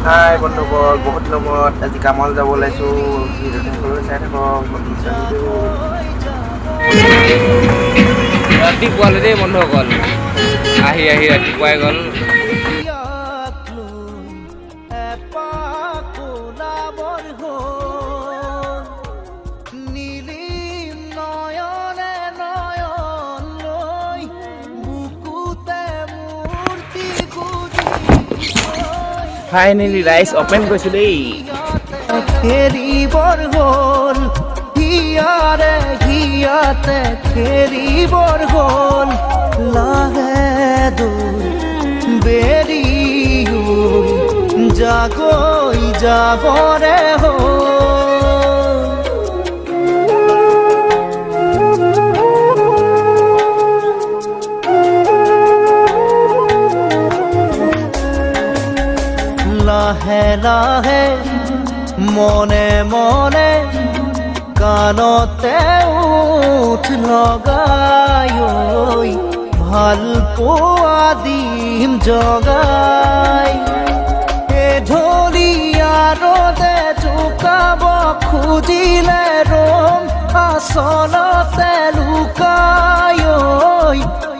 হাই বন্ধুসকল, বহুত দিনৰ মূৰত আজি কামলৈ যাব ওলাইছোঁ। ভিডিঅ'টো চাই থাকক। ৰাতিপুৱালে দেই বন্ধুসকল, আহি ৰাতিপুৱাই গ'ল। ফাইনেলি ৰাইচ অপেন কৰিছোঁ দেই। খেলিবৰ হ'ল হিয়াৰে হিয়াতে খেলিবৰ হ'ল লাহে দূৰ বেৰিও জাগৈ যাবৰে হ'ল। লাহে লাহে মনে মনে কাণতে উঠ লগাই ভাল পোৱা দিম জগাই ঢলিয়াৰতে জোকাব খুজিলে ৰম আচলতে লুকাই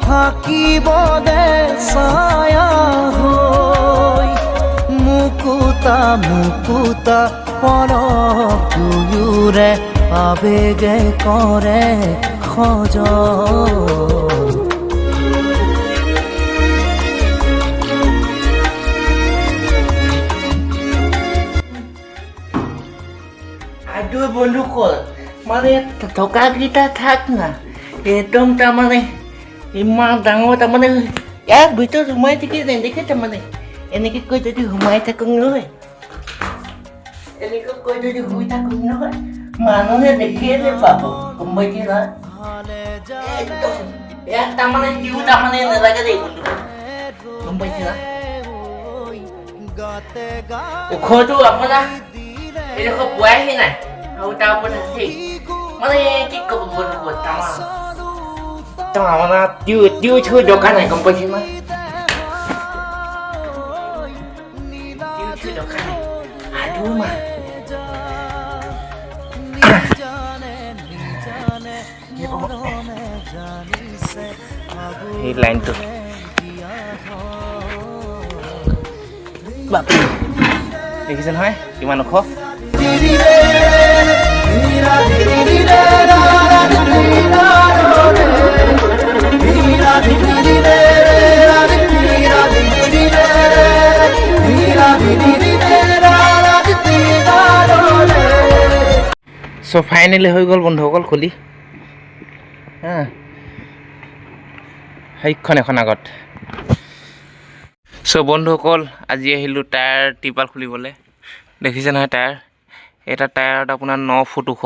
থাকিব দে ছায়া হৈ মুকুতা মুকুতা পলক দুয়োৰে আবেগে কৰে খজন। আদৌ বন্ধুসকল, মানে টকাকেইটা থাক না, একদম তাৰমানে ইমান ডাঙৰ তাৰমানে ইয়াৰ ভিতৰত সোমাই থাকি নেদেখে তাৰমানে এনেকৈ কৈ যদি সোমাই থাকোঁ নহয়, এনেকৈ কৈ যদি শুই থাকোঁ নহয় মানুহে দেখিয়ে নেপাব, গম পাইছে না? একদম ইয়াত তাৰমানে দিও তাৰমানে নালাগে দেই বন্ধু, গম পাইছে না? ওখটো আপোনাৰ এইডোখৰ পোৱাহি নাই আৰু তাৰ ওপৰত আছেই, মানে কি ক'ব বন্ধু তাৰমানে টিউ থৈ দৰকাৰ নাই, গম পাইছে না? এই লাইনটো দেখিছে নহয় কিমান ওখ। চ' ফাইনেলি হৈ গ'ল বন্ধুসকল খুলি সেইখন এখন আগত। চ' বন্ধুসকল আজি আহিলোঁ টায়াৰ টিপাল খুলিবলৈ। দেখিছে নহয় টায়াৰ, এটা টায়াৰত আপোনাৰ 9 ফুট ওখ,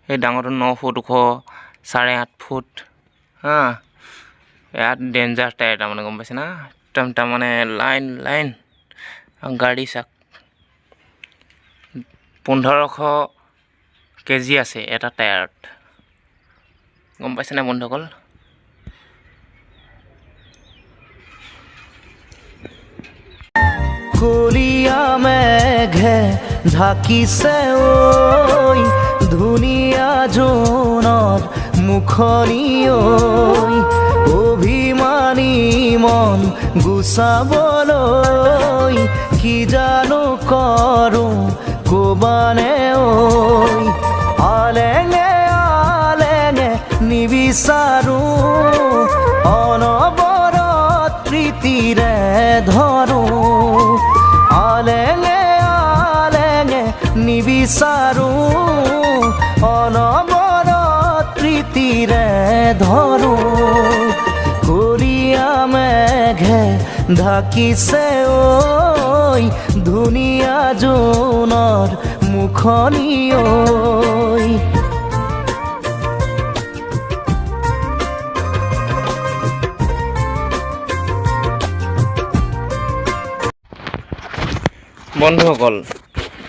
সেই ডাঙৰটো 9 ফুট ওখ, 8.5 ফুট ইয়াত ডেঞ্জাৰ টায়াৰ তাৰমানে, গম পাইছে না? একদম তাৰমানে লাইন লাইন গাড়ী চাক 1500 কেজি আছে এটা টায়াৰত, গম পাইছে না বন্ধুসকল? কলিয়া মেঘে ঢাকিছে ঐ ধুনীয়া জোনৰ মুখনি ঐ অভিমানী মন গুচাবলৈ কি জানো কৰোঁ ক'বানে ঐ আলেঙে আলেঙে নিবিচাৰোঁ অনবৰত প্ৰীতিৰে ধৰোঁ আলেঙে আলেঙে নিবিচাৰোঁ অনবৰত প্ৰীতিৰে ধৰোঁ কলিয়া মেঘে ঢাকিছে ঐ ধুনীয়া জোনৰ মুখনি ঐ। বন্ধুসকল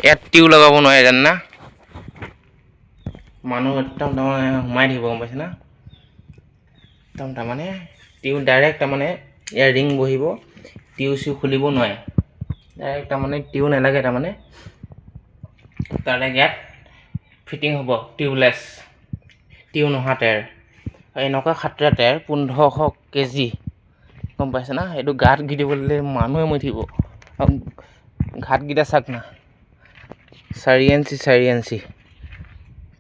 ইয়াত টিউ লগাব নোৱাৰে জানে না, মানুহ একদম তাৰমানে সোমাই থাকিব, গম পাইছে না? একদম তাৰমানে টিউ ডাইৰেক্ট তাৰমানে ইয়াৰ ৰিং বহিব, টিউ চিউ খুলিব নোৱাৰে, ডাইৰেক্ট তাৰমানে টিউ নালাগে, তাৰমানে ডাইৰেক্ট ইয়াত ফিটিং হ'ব টিউবলেছ, টিউ নোহোৱা টায়াৰ। আৰু এনেকুৱা খাতৰা টায়াৰ 1500 কেজি, গম পাইছে না। এইটো গাত গি দিবলৈ মানুহে মৰি থাকিব। আৰু ঘাটকেইটা চাওক না, 4 ইঞ্চি 4 ইঞ্চি,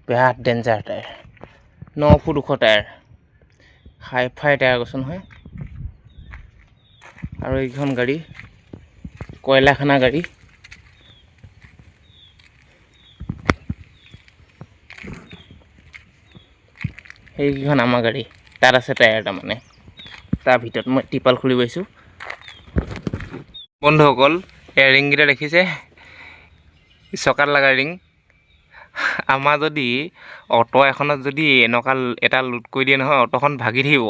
বিৰাট ডেঞ্জাৰ টায়াৰ, 9 ফুট ওখ টায়াৰ, হাই ফাই টায়াৰ কৈছোঁ নহয়। আৰু এইখন গাড়ী কয়লাখানা গাড়ী, সেইকেইখন আমাৰ গাড়ী, তাত আছে টায়াৰ। তাৰমানে তাৰ ভিতৰত মই টিপাল খুলি পাইছোঁ। বন্ধুসকল, এই ৰিংকেইটা দেখিছে, চকাত লগা ৰিং। আমাৰ যদি অটো এখনত যদি এনেকুৱা এটা লোড কৰি দিয়ে নহয়, অটোখন ভাগি থাকিব।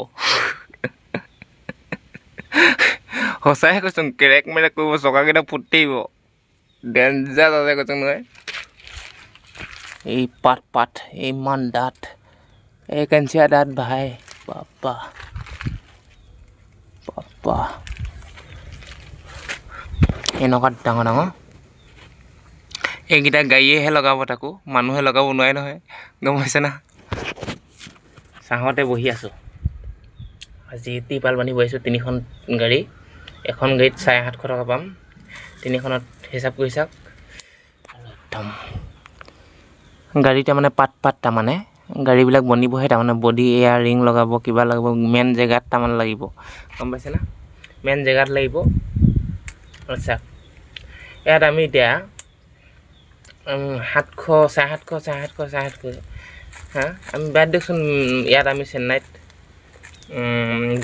সঁচাই কৈছোঁ, কেৰেক মেৰেক কৰিব, চকাকেইটা ফুটি থাকিব, ডেঞ্জাৰ আছে কৈছোঁ নহয়। এই পাত ইমান ডাঠ, এই কাঞ্চিয়া ডাঠ ভাই, বাপ্পা বাপ্পা, এনেকুৱা ডাঙৰ ডাঙৰ। এইকেইটা গাড়ীয়েহে লগাব, তাকো মানুহে লগাব নোৱাৰে নহয়, গম পাইছে না। ছাঁহতে বহি আছোঁ, আজি টিপাল বান্ধি বহিছোঁ। 3খন গাড়ী, এখন গাড়ীত 750 টকা পাম, 3খনত হিচাপ কৰি চাওক। আৰু একদম গাড়ী তাৰমানে পাত তাৰমানে গাড়ীবিলাক বনিবহে, তাৰমানে বডি এয়াৰ ৰিং লগাব, কিবা লগাব, মেইন জেগাত তাৰমানে লাগিব, গম পাইছে না। মেইন জেগাত লাগিব। আচ্ছা, ইয়াত আমি এতিয়া 700 হা, আমি বাদ দিয়কচোন। ইয়াত আমি চেন্নাইত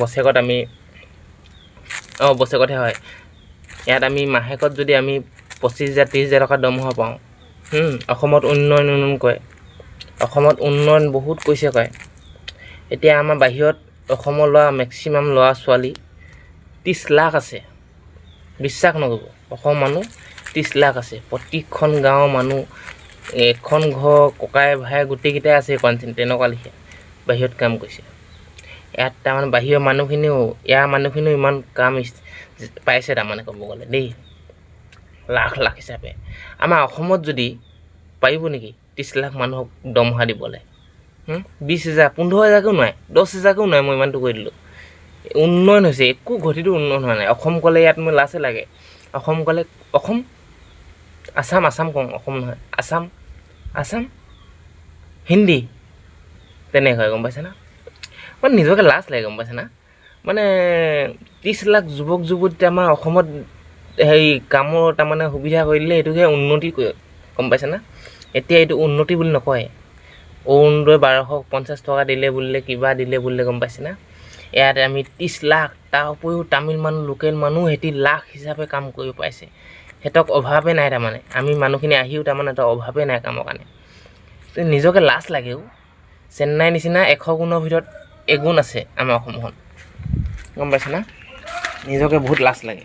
বছেকত আমি বছেকতহে হয়। ইয়াত আমি মাহেকত যদি আমি 25,000 30,000 টকা দৰমহা পাওঁ। অসমত উন্নয়ন কয়, অসমত উন্নয়ন বহুত কৈছে কয়। এতিয়া আমাৰ বাহিৰত অসমৰ মেক্সিমাম ল'ৰা ছোৱালী 30 লাখ আছে, বিশ্বাস নকৰিব। অসমৰ মানুহ 30 লাখ আছে, প্ৰতিখন গাঁৱৰ মানুহ, এখন ঘৰ ককাই ভাই গোটেইকেইটাই আছে কনচেন, তেনেকুৱা লিখে বাহিৰত কাম কৰিছে। ইয়াত তাৰমানে বাহিৰৰ মানুহখিনিও, ইয়াৰ মানুহখিনিও ইমান কাম পাইছে তাৰমানে, ক'ব গ'লে দেই, লাখ লাখ হিচাপে। আমাৰ অসমত যদি পাৰিব নেকি 30 লাখ মানুহক দৰমহা দিবলৈ? 20,000 15,000কেও নোৱাৰে, 10,000কেও নোৱাৰে। মই ইমানটো কৈ দিলোঁ। উন্নয়ন হৈছে, একো ঘটিটো উন্নয়ন হোৱা নাই। অসম ক'লে ইয়াত মোৰ লাজে লাগে। অসম ক'লে অসম, আছাম কওঁ, অসম নহয়, আছাম হিন্দী তেনেকৈ, গম পাইছে না। মানে নিজকে লাজ লাগে, গম পাইছে না। মানে 30 লাখ যুৱক যুৱতী আমাৰ অসমত হেৰি কামৰ তাৰমানে সুবিধা কৰি দিলে, এইটোকে উন্নতি কৰে, গম পাইছে না। এতিয়া এইটো উন্নতি বুলি নকয়। অৰুণোদয় 1250 টকা দিলে বুলিলে, কিবা দিলে বুলিলে, গম পাইছে না। ইয়াত আমি 30 লাখ, তাৰ উপৰিও তামিল মানুহ, লোকেল মানুহ, সিহঁতি লাখ হিচাপে কাম কৰিব পাইছে। সিহঁতক অভাৱে নাই তাৰমানে। আমি মানুহখিনি আহিও তাৰমানে এটা অভাৱে নাই কামৰ কাৰণে। নিজকে লাজ লাগেও। চেন্নাই নিচিনা 100 গুণৰ ভিতৰত এগুণ আছে আমাৰ অসমখন, গম পাইছে না। নিজকে বহুত লাজ লাগে।